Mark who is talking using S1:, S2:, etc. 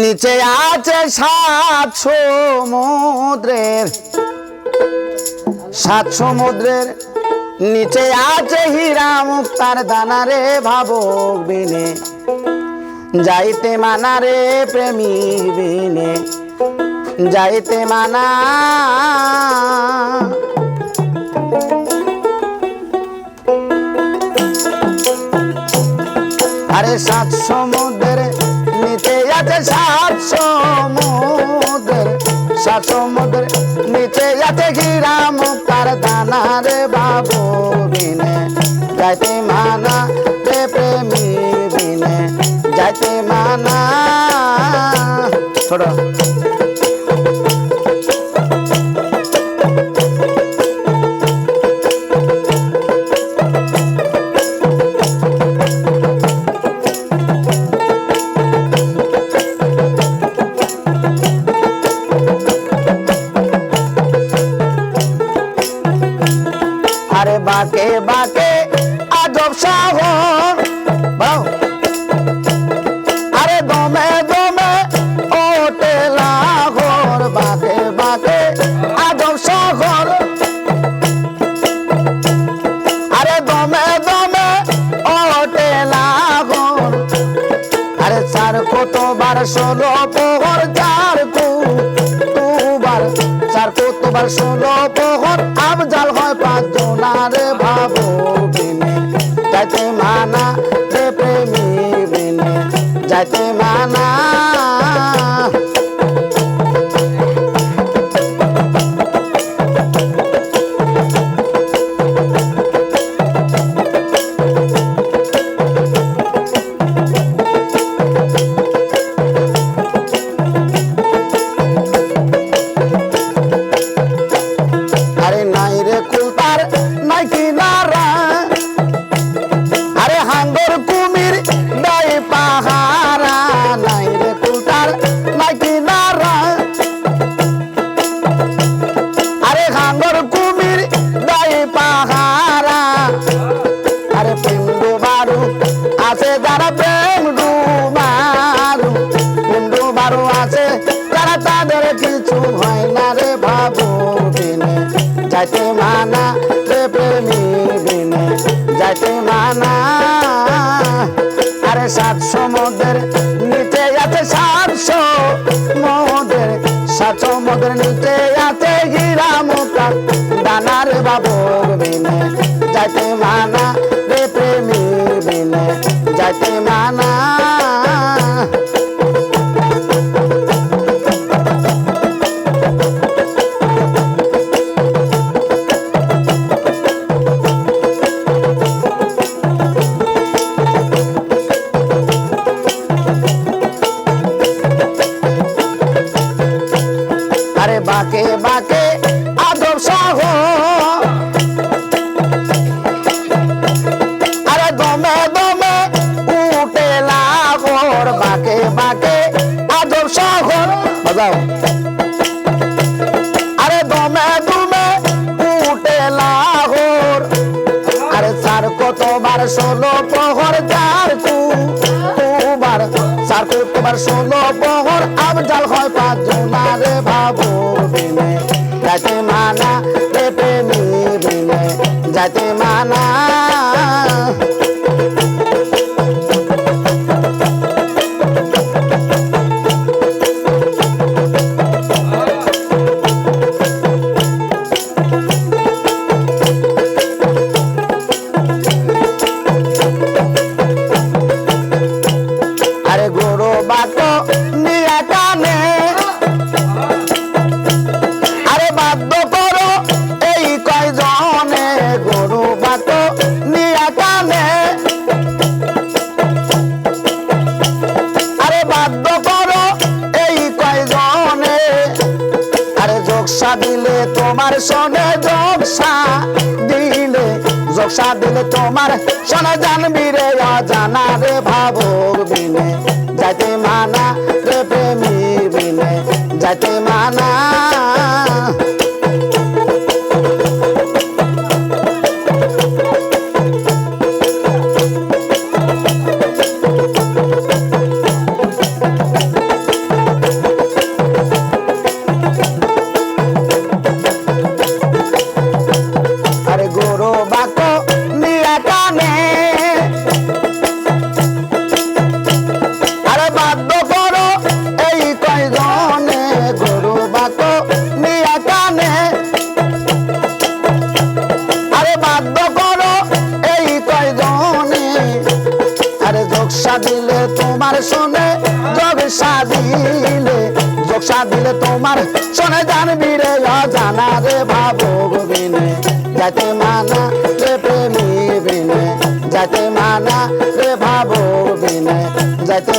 S1: নিচে আছে সাত সমুদ্রের নিচে আছে হীরা মুক্তার দানা রে ভাবক বিনে যাইতে মানা রে প্রেমিক বিনে যাইতে মানা। আরে সাত সমুদ্রের নিচে আছে সাত সমুদ্রের নিচে আছে হীরা মুক্তার দানা রে বাবু বিনে যাইতে মানা রে প্রেমী বিনে যাইতে মানা। ছোট আরে বাকে বাকে আজব শহর আরে দমে দমে ওঠে লাহোর বাকে বাকে আজব শহর আরে দমে দমে ওঠে লাহোর আরে চার কতবার 16 প্রহর চার কুতুবার 16 প্রহর আবজাল হয় 5 জনারে ভাবো বিনে যাইতে মানা রে প্রেমী বিনে যাইতে মানা। আরে নাই রে কুলতার নাই কিনারা আরে হাঙ্গর কুমির দাই পাহারা নাই রে কুলতার নাই কিনারা আরে হাঙ্গর কুমির দাই পাহারা আরে পিন্ডু বারু আছে যারা পিন্ডু বারু আছে যারা তাদের কিছু হয় না রে ভাবু বিনে যাইতে মানা রে প্রেমী বিনে যাইতে মানা। আরে সাত সমুদ্রের নিচে আছে সাত সমুদ্রের নিচে আছে হীরা মুক্তার দানা রে বাবু বিনে যাইতে মানা রে প্রেমী বিনে যাইতে মানা। আরে বাকে বাকে আজব শহর আরে দমে দমে উঠে লাহোর বাকে বাকে আজব শহর বাজাও আরে দমে দমে উঠে লাহোর আরে চার কতবার 16 প্রহর চার কুতুবার 16 প্রহর আবজাল হয় 5 জনারে ভাবো বিনে যাইতে মানা রে প্রেমী বিনে যাইতে মানা। আরে গরু বাট নিয়া কানে আরে বাধ্য করো এই কয়জনে গরু বাট নিয়া কানে আরে বাধ্য করো এই কয়জনে আরে যোগসা দিলে তোমার সনে যোগসা দিলে তোমার শোনা জানবি রে অজানা রে ভাবক বিনে যাইতে মানা রে প্রেমী বিনে যাইতে মানা। দিলে তোমার শোনে যোগ সাদিলে যোগ সাদিলে তোমার শোনে জানবি রে অজানা রে ভাবুক বিনে যাইতে মানা রে প্রেমী বিনে যাইতে মানা রে ভাবুক বিনে যাইতে